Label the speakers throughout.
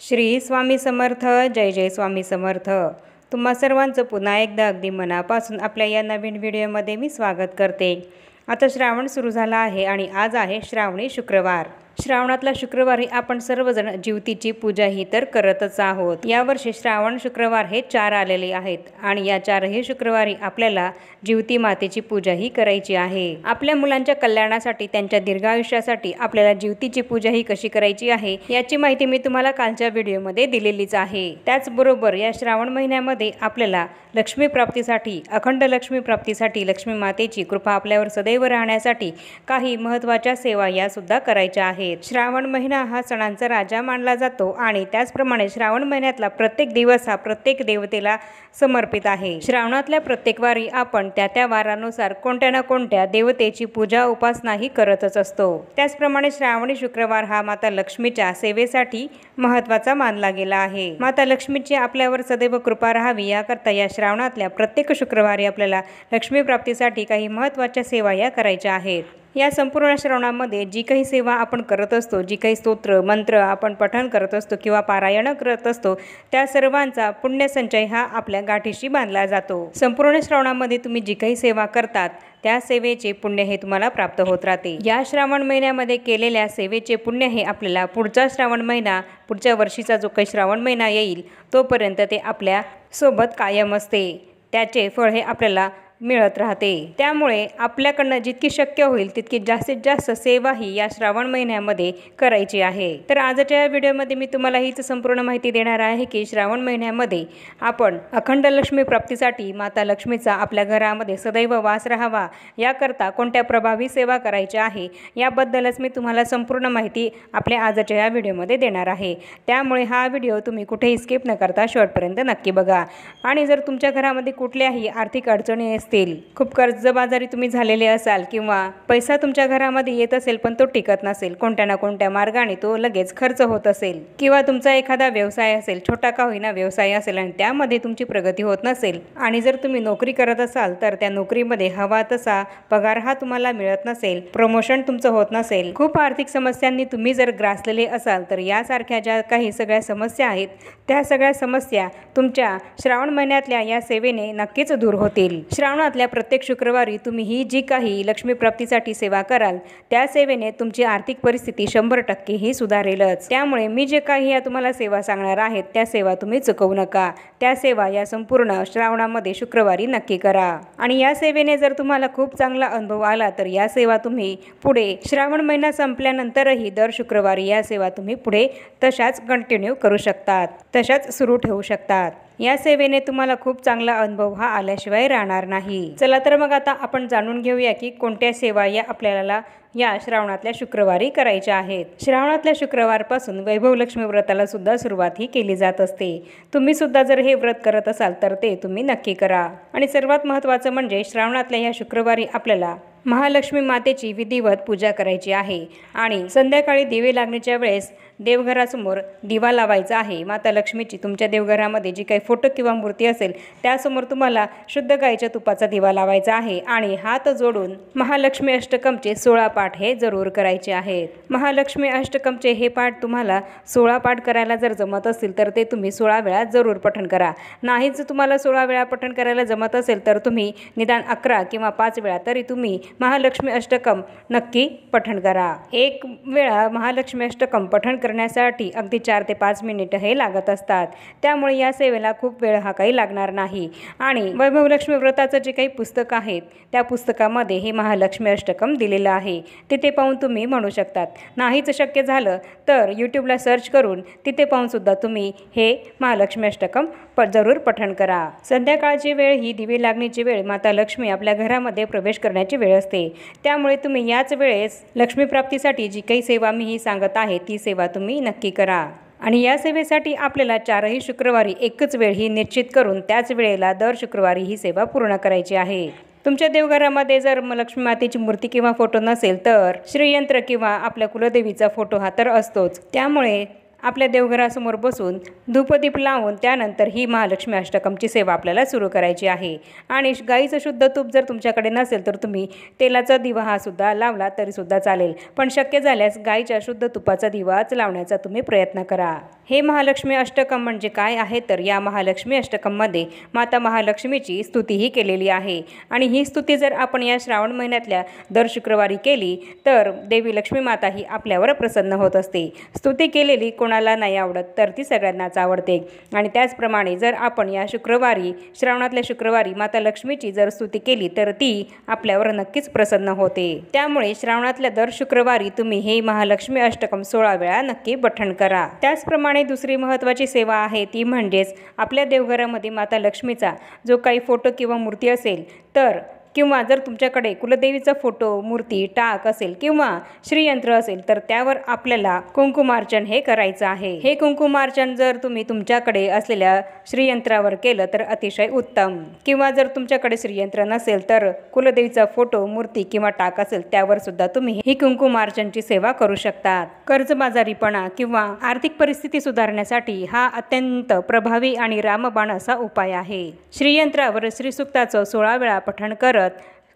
Speaker 1: श्री स्वामी समर्थ. जय जय स्वामी समर्थ. तुम्हा सर्वांचं पुन्हा एकदा अगदी मनापासून आपल्या या नवीन व्हिडिओमध्ये मी स्वागत करते. आता श्रावण सुरू झाला आहे आणि आज आहे श्रावणी शुक्रवार. श्रावणातला शुक्रवारी आपण सर्वजण जिवतीची पूजा ही तर करतच आहोत. यावर्षी श्रावण शुक्रवार हे 4 आलेले आहेत आणि या 4ही शुक्रवारी आपल्याला जिवती मातेची पूजा ही करायची आहे. आपल्या मुलांच्या कल्याणासाठी, त्यांच्या दीर्घायुष्यासाठी आपल्याला जिवतीची पूजा ही कशी करायची आहे याची माहिती मी तुम्हाला कालच्या व्हिडिओमध्ये दिलेलीच आहे. त्याचबरोबर या श्रावण महिन्यामध्ये आपल्याला लक्ष्मी प्राप्तीसाठी, अखंड लक्ष्मी प्राप्तीसाठी, लक्ष्मी मातेची कृपा आपल्यावर सदैव राहण्यासाठी काही महत्त्वाच्या सेवा या सुद्धा करायच्या आहेत. श्रावण महिना हा सणांचा राजा मानला जातो आणि त्याचप्रमाणे श्रावण महिन्यातला प्रत्येक दिवस हा प्रत्येक देवतेला समर्पित आहे. श्रावणातल्या प्रत्येक वारी आपण त्या वारानुसार कोणत्या ना कोणत्या देवतेची पूजा उपासनाही करतच असतो. त्याचप्रमाणे श्रावणी शुक्रवार हा माता लक्ष्मीच्या सेवेसाठी महत्त्वाचा मानला गेला आहे. माता लक्ष्मीची आपल्यावर सदैव कृपा राहावी याकरता या श्रावणातल्या प्रत्येक शुक्रवारी आपल्याला लक्ष्मी प्राप्तीसाठी काही महत्त्वाच्या सेवा या करायच्या आहेत. या संपूर्ण श्रावणामध्ये जी काही सेवा आपण करत असतो, जी काही स्तोत्र मंत्र आपण पठण करत असतो किंवा पारायण करत असतो, त्या सर्वांचा पुण्यसंचय हा आपल्या गाठीशी बांधला जातो. संपूर्ण श्रावणामध्ये तुम्ही जी काही सेवा करतात त्या सेवेचे पुण्य हे तुम्हाला प्राप्त होत राहते. या श्रावण महिन्यामध्ये केलेल्या सेवेचे पुण्य हे आपल्याला पुढचा श्रावण महिना, पुढच्या वर्षीचा जो काही श्रावण महिना येईल तोपर्यंत ते आपल्या सोबत कायम असते. त्याचे फळ हे आपल्याला मिळत राहते. त्यामुळे आपल्याकडनं जितकी शक्य होईल तितकी जास्तीत जास्त सेवा ही या श्रावण महिन्यामध्ये करायची आहे. तर आजच्या या व्हिडिओमध्ये मी तुम्हाला हीच संपूर्ण माहिती देणार आहे की श्रावण महिन्यामध्ये आपण अखंड लक्ष्मी प्राप्तीसाठी माता लक्ष्मीचा आपल्या घरामध्ये सदैव वास राहावा याकरता कोणत्या प्रभावी सेवा करायच्या आहे याबद्दलच मी तुम्हाला संपूर्ण माहिती आपल्या आजच्या या व्हिडिओमध्ये देणार आहे. त्यामुळे हा व्हिडिओ तुम्ही कुठेही स्किप न करता शेवटपर्यंत नक्की बघा. आणि जर तुमच्या घरामध्ये कुठल्याही आर्थिक अडचणी असतील, खूप कर्जबाजारी तुम्ही झालेले असाल किंवा पैसा तुमच्या घरामध्ये येत असेल पण तो टिकत नसेल, कोणत्या ना कोणत्या मार्गाने तो लगेच खर्च होत असेल, किंवा तुमचा एखादा व्यवसाय असेल, छोटा का होईना व्यवसाय असेल आणि त्यामध्ये तुमची प्रगती होत नसेल, आणि जर तुम्ही नोकरी करत असाल तर त्या नोकरीमध्ये हवा तसा पगार हा तुम्हाला मिळत नसेल, प्रमोशन तुमचं होत नसेल, खूप आर्थिक समस्यांनी तुम्ही जर ग्रासलेले असाल तर यासारख्या ज्या काही सगळ्या समस्या आहेत त्या सगळ्या समस्या तुमच्या श्रावण महिन्यातल्या या सेवेने नक्कीच दूर होतील. श्रावणातल्या प्रत्येक शुक्रवारी तुम्ही ही जी काही लक्ष्मी प्राप्तीसाठी सेवा कराल त्या सेवेने तुमची आर्थिक परिस्थिती 100% ही सुधारेलच. त्यामुळे मी जे काही या तुम्हाला सेवा सांगणार आहेत त्या सेवा तुम्ही चुकवू नका. त्या सेवा या संपूर्ण श्रावणामध्ये शुक्रवारी नक्की करा. आणि या सेवेने जर तुम्हाला खूप चांगला अनुभव आला तर या सेवा तुम्ही पुढे श्रावण महिना संपल्यानंतरही दर शुक्रवारी या सेवा तुम्ही पुढे तशाच कंटिन्यू करू शकतात, तशाच सुरू ठेवू शकतात. या सेवेने तुम्हाला खूप चांगला अनुभव हा आल्याशिवाय राहणार नाही. चला तर मग आता आपण जाणून घेऊया की कोणत्या सेवा या आपल्याला या श्रावणातल्या शुक्रवारी करायच्या आहेत. श्रावणातल्या शुक्रवारपासून वैभव लक्ष्मी व्रताला सुद्धा सुरुवात ही केली जात असते. तुम्ही सुद्धा जर हे व्रत करत असाल तर ते तुम्ही नक्की करा. आणि सर्वात महत्त्वाचं म्हणजे श्रावणातल्या या शुक्रवारी आपल्याला महालक्ष्मी मातेची विधिवत पूजा करायची आहे आणि संध्याकाळी दिवे लागण्याच्या वेळेस देवघरासमोर दिवा लावायचा आहे. माता लक्ष्मीची तुमच्या देवघरामध्ये जी काही फोटो किंवा मूर्ती असेल त्यासमोर तुम्हाला शुद्ध गाईच्या तुपाचा दिवा लावायचा आहे आणि हात जोडून महालक्ष्मी अष्टकमचे 16 पाठ हे जरूर करायचे आहेत. महालक्ष्मी अष्टकमचे हे पाठ तुम्हाला 16 पाठ करायला जर जमत असेल तर ते तुम्ही 16 वेळा जरूर पठण करा. नाहीच तुम्हाला 16 वेळा पठण करायला जमत असेल तर तुम्ही निदान 11 किंवा 5 वेळा तरी तुम्ही महालक्ष्मी अष्टकम नक्की पठण करा. एक वेळा महालक्ष्मी अष्टकम पठण करण्यासाठी अगदी 4 ते 5 मिनिट हे लागत असतात. त्यामुळे या सेवेला खूप वेळ हा काही लागणार नाही. आणि वैभव लक्ष्मी व्रताचं जे काही पुस्तक आहेत त्या पुस्तकामध्ये हे महालक्ष्मी अष्टकम दिलेलं आहे. तिथे पाहून तुम्ही म्हणू शकतात. नाहीच शक्य झालं तर यूट्यूबला सर्च करून तिथे पाहून सुद्धा तुम्ही हे महालक्ष्मी अष्टकम जरूर पठण करा. संध्याकाळची वेळ ही दिवे लागण्याची वेळ माता लक्ष्मी आपल्या घरामध्ये प्रवेश करण्याची वेळ असते. त्यामुळे तुम्ही याच वेळेस लक्ष्मी प्राप्तीसाठी जी काही सेवा मी ही सांगत आहे ती सेवा तुम्ही नक्की करा. आणि या सेवेसाठी आपल्याला 4ही शुक्रवारी एकच वेळ ही निश्चित करून त्याच वेळेला दर शुक्रवारी ही सेवा पूर्ण करायची आहे. तुमच्या देवघरामध्ये जर लक्ष्मी मातेची मूर्ती किंवा फोटो नसेल तर श्रीयंत्र किंवा आपल्या कुलदेवीचा फोटो हा तर असतोच. त्यामुळे आपल्या देवघरासमोर बसून धूपदीप लावून त्यानंतर ही महालक्ष्मी अष्टकमची सेवा आपल्याला सुरू करायची आहे। आणि गाईचं शुद्ध तूप जर तुमच्याकडे नसेल तर तुम्ही तेलाचा दिवा हा सुद्धा लावला तरीसुद्धा चालेल, पण शक्य झाल्यास गाईच्या शुद्ध तुपाचा दिवाच लावण्याचा तुम्ही प्रयत्न करा। हे महालक्ष्मी अष्टकम म्हणजे काय आहे तर या महालक्ष्मी अष्टकममध्ये माता महालक्ष्मीची स्तुतीही केलेली आहे आणि ही स्तुती जर आपण या श्रावण महिन्यातल्या दर शुक्रवारी केली तर देवी लक्ष्मी माता ही आपल्यावर प्रसन्न होत असते। स्तुती केलेली कोणाला नाही आवडत तर ती सगळ्यांनाच आवडते आणि त्याचप्रमाणे जर आपण या शुक्रवारी श्रावणातल्या शुक्रवारी माता लक्ष्मीची जर स्तुती केली तर ती आपल्यावर नक्कीच प्रसन्न होते। त्यामुळे श्रावणातल्या दर शुक्रवारी तुम्ही हे महालक्ष्मी अष्टकम 16 वेळा नक्की पठण करा। त्याचप्रमाणे दुसरी महत्त्वाची सेवा आहे ती म्हणजेच आपल्या देवघरामध्ये माता लक्ष्मीचा जो काही फोटो किंवा मूर्ती असेल तर किंवा जर तुमच्याकडे कुलदेवीचा फोटो मूर्ती टाक असेल किंवा श्रीयंत्र असेल तर त्यावर आपल्याला कुंकुमार्चन हे करायचं आहे। हे कुंकुमार्चन जर तुम्ही तुमच्याकडे असलेल्या श्रीयंत्रावर केलं तर अतिशय उत्तम, किंवा जर तुमच्याकडे श्रीयंत्र नसेल तर कुलदेवीचा फोटो मूर्ती किंवा टाक असेल त्यावर सुद्धा तुम्ही ही कुंकुमार्चनची सेवा करू शकता। कर्जबाजारीपणा किंवा आर्थिक परिस्थिती सुधारण्यासाठी हा अत्यंत प्रभावी आणि रामबाण असा उपाय आहे। श्रीयंत्रावर श्रीसूक्ताचं 16 वेळा पठण करत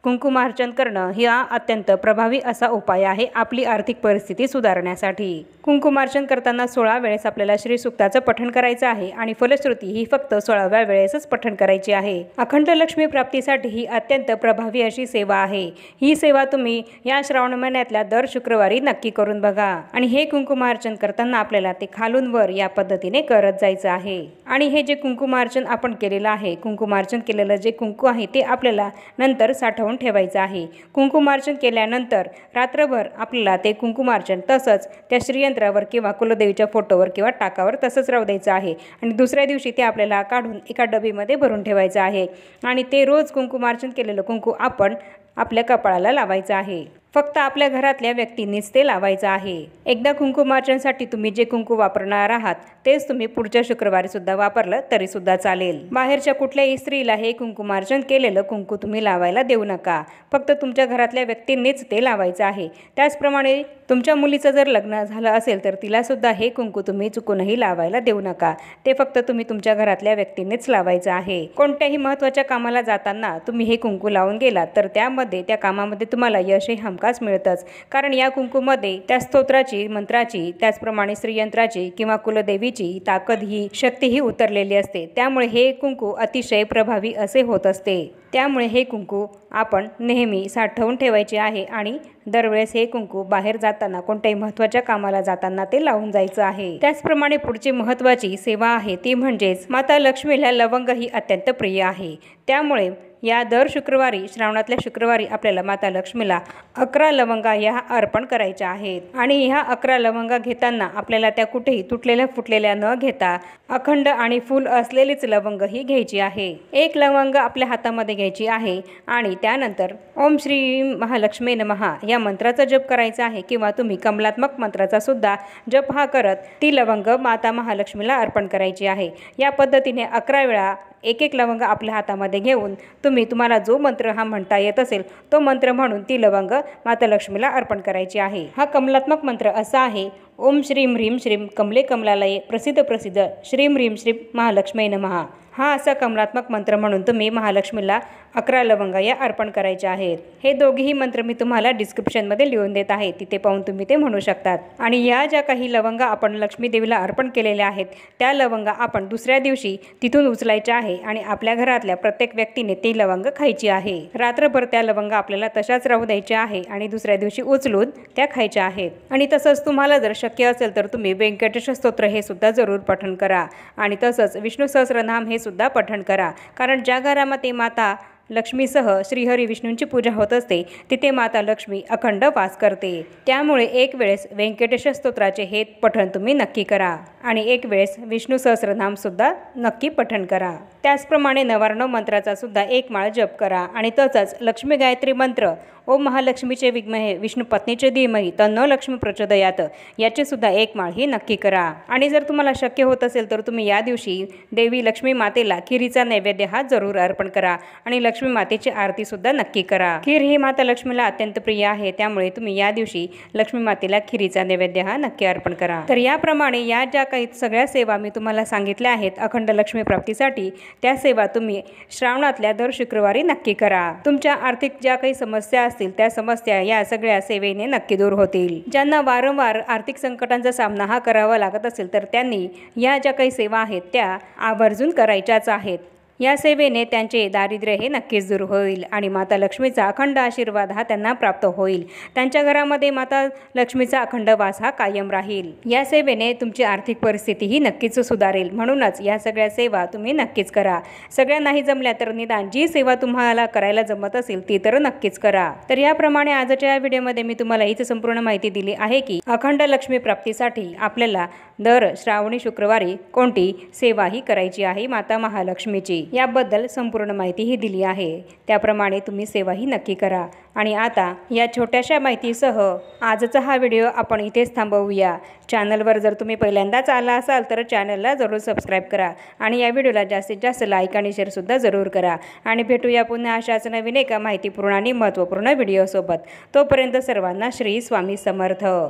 Speaker 1: कुंकुमार्चन करणं हा अत्यंत प्रभावी असा उपाय आहे आपली आर्थिक परिस्थिती सुधारण्यासाठी। कुंकुमार्चन करताना 16 वेळेस आपल्याला श्रीसूक्ताचं पठण करायचं आहे आणि फलश्रुती ही फक्त 16व्या वेळेसच पठण करायची आहे। अखंड लक्ष्मी प्राप्तीसाठी ही अत्यंत प्रभावी अशी सेवा आहे। ही सेवा तुम्ही या श्रावण महिन्यातल्या दर शुक्रवारी नक्की करून बघा आणि हे कुंकुमार्चन करताना आपल्याला ते खालून वर या पद्धतीने करत जायचं आहे। आणि हे जे कुंकुमार्चन आपण केलेलं आहे, कुंकुमार्चन केलेलं जे कुंकू आहे ते आपल्याला नंतर साठवून ठेवायचं आहे। कुंकुमार्चन केल्यानंतर रात्रभर आपल्याला ते कुंकुमार्चन तसंच त्या श्रीयंत्रावर किंवा कुलदेवीच्या फोटोवर किंवा टाकावर तसंच राहू द्यायचं आहे आणि दुसऱ्या दिवशी ते आपल्याला काढून एका डबीमध्ये भरून ठेवायचं आहे आणि ते रोज कुंकुमार्चन केलेलं कुंकू आपण आपल्या कपाळाला लावायचं आहे। फक्त आपल्या घरातल्या व्यक्तींनीच ते लावायचं आहे। एकदा कुंकुमार्चनसाठी तुम्ही जे कुंकू वापरणार आहात तेच तुम्ही पुढच्या शुक्रवारी सुद्धा वापरलं तरी सुद्धा चालेल। बाहेरच्या कुठल्याही स्त्रीला हे कुंकुमार्चन केलेलं कुंकू तुम्ही लावायला देऊ नका, फक्त तुमच्या घरातल्या व्यक्तींनीच ते लावायचं आहे। त्याचप्रमाणे तुमच्या मुलीचं जर लग्न झालं असेल तर तिला सुद्धा हे कुंकू तुम्ही चुकूनही लावायला देऊ नका, ते फक्त तुम्ही तुमच्या घरातल्या व्यक्तींनीच लावायचं आहे। कोणत्याही महत्त्वाच्या कामाला जाताना तुम्ही हे कुंकू लावून गेलात तर त्या कामामध्ये तुम्हाला यश हे हमखास मिळतंच, कारण या कुंकूमध्ये त्या स्तोत्राची, मंत्राची, त्याचप्रमाणे श्रीयंत्राची किंवा कुलदेवीची ताकद ही शक्ती ही उतरलेली असते। त्यामुळे हे कुंकू अतिशय प्रभावी असे होत असते। त्यामुळे हे कुंकू आपण नेहमी साठवून ठेवायचे आहे आणि दरवेळेस हे कुंकू बाहेर जाताना कोणत्याही महत्त्वाच्या कामाला जाताना ते लावून जायचं आहे। त्याचप्रमाणे पुढची महत्त्वाची सेवा आहे ती म्हणजेच माता लक्ष्मीला लवंग ही अत्यंत प्रिय आहे। त्यामुळे या दर शुक्रवारी श्रावणातल्या शुक्रवारी आपल्याला माता लक्ष्मीला 11 लवंगा या अर्पण करायच्या आहेत आणि ह्या 11 लवंगा घेताना आपल्याला त्या कुठेही तुटलेल्या फुटलेल्या न घेता अखंड आणि फुल असलेलीच लवंग ही घ्यायची आहे। एक लवंग आपल्या हातामध्ये घ्यायची आहे आणि त्यानंतर ओम श्री महालक्ष्मी नमः या मंत्राचा जप करायचा आहे किंवा तुम्ही कमलात्मक मंत्राचा सुद्धा जप हा करत ती लवंग माता महालक्ष्मीला अर्पण करायची आहे। या पद्धतीने 11 वेळा एक लवंग आपल्या हातामध्ये घेऊन तुम्हाला जो मंत्र हा म्हणता येत असेल तो मंत्र म्हणून ती लवंग माता लक्ष्मीला अर्पण करायची आहे। हा कमलात्मक मंत्र असा आहे, ओम श्रीम ह्रीम श्रीम कमले कमलालये प्रसिद्ध श्रीम ह्रीम श्रीम महालक्ष्मी नमः। हा असा कमलात्मक मंत्र म्हणून तुम्ही महालक्ष्मीला 11 लवंगा या अर्पण करायच्या आहेत। हे दोघेही मंत्र मी तुम्हाला डिस्क्रिप्शनमध्ये लिहून देत आहे, तिथे पाहून तुम्ही ते म्हणू शकतात। आणि या ज्या काही लवंगा आपण लक्ष्मी देवीला अर्पण केलेल्या आहेत त्या लवंगा आपण दुसऱ्या दिवशी तिथून उचलायच्या आहे आणि आपल्या घरातल्या प्रत्येक व्यक्तीने ती लवंग खायची आहे। रात्रभर त्या लवंगा आपल्याला तशाच राहू द्यायच्या आहे आणि दुसऱ्या दिवशी उचलून त्या खायच्या आहेत। आणि तसंच तुम्हाला जर शक्य असेल तर तुम्ही व्यंकटेश स्तोत्र हे सुद्धा जरूर पठण करा आणि तसंच विष्णू सहस्रनाम हे सुद्धा पठण करा, कारण ज्या घरामध्ये माता लक्ष्मीसह श्रीहरी विष्णूंची पूजा होत असते तिथे माता लक्ष्मी अखंड वास करते। त्यामुळे एक वेळेस व्यंकटेश स्तोत्राचे हे पठण तुम्ही नक्की करा आणि एक वेळेस विष्णू सहस्रनाम सुद्धा नक्की पठण करा। त्याचप्रमाणे 99 मंत्राचा सुद्धा एक माळ जप करा आणि तसंच लक्ष्मी गायत्री मंत्र ओम महालक्ष्मीचे विद्महे विष्णू पत्नीचे धीमहि तन्नो लक्ष्मी प्रचोदयात याची सुद्धा एक माळ ही नक्की करा। आणि जर तुम्हाला शक्य होत असेल तर तुम्ही या दिवशी देवी लक्ष्मी मातेला खिरीचा नैवेद्य हा जरूर अर्पण करा आणि लक्ष्मी मातेची आरती सुद्धा नक्की करा। खीर ही माता लक्ष्मीला अत्यंत प्रिय आहे, त्यामुळे तुम्ही या दिवशी लक्ष्मी मातेला खिरीचा नैवेद्य हा नक्की अर्पण करा। तर याप्रमाणे या ज्या काही सगळ्या सेवा मी तुम्हाला सांगितल्या आहेत अखंड लक्ष्मी प्राप्तीसाठी, त्या सेवा तुम्ही श्रावणातल्या दर शुक्रवारी नक्की करा। तुमच्या आर्थिक ज्या काही समस्या असतील त्या समस्या या सगळ्या सेवेने नक्की दूर होतील। ज्यांना वारंवार आर्थिक संकटांचा सामना हा करावा लागत असेल तर त्यांनी या ज्या काही सेवा आहेत त्या आवर्जून करायच्याच आहेत। या सेवेने त्यांचे दारिद्र्य हे नक्कीच दूर होईल आणि माता लक्ष्मीचा अखंड आशीर्वाद हा त्यांना प्राप्त होईल। त्यांच्या घरामध्ये माता लक्ष्मीचा अखंड वास हा कायम राहील। या सेवेने तुमची आर्थिक परिस्थिती ही नक्कीच सुधारेल। म्हणूनच या सगळ्या सेवा तुम्ही नक्कीच करा। सगळ्या नाही जमल्या तर निदान जी सेवा तुम्हाला करायला जमत असेल ती तर नक्कीच करा। तर याप्रमाणे आजच्या या व्हिडिओमध्ये मी तुम्हाला हीच संपूर्ण माहिती दिली आहे की अखंड लक्ष्मी प्राप्तीसाठी आपल्याला दर श्रावणी शुक्रवारी कोणती सेवा ही करायची आहे माता महालक्ष्मीची, याबद्दल संपूर्ण माहिती ही दिली आहे। त्याप्रमाणे तुम्ही सेवा ही नक्की करा। आणि आता या छोट्याशा माहितीसह आजचा हा व्हिडिओ आपण इथेच थांबवूया। चॅनलवर जर तुम्ही पहिल्यांदाच आला असाल तर चॅनलला जरूर सबस्क्राईब करा आणि या व्हिडिओला जास्तीत जास्त लाईक आणि शेअरसुद्धा जरूर करा। आणि भेटूया पुन्हा अशाच नवीन एका माहितीपूर्ण आणि महत्त्वपूर्ण व्हिडिओसोबत। तोपर्यंत सर्वांना श्री स्वामी समर्थ।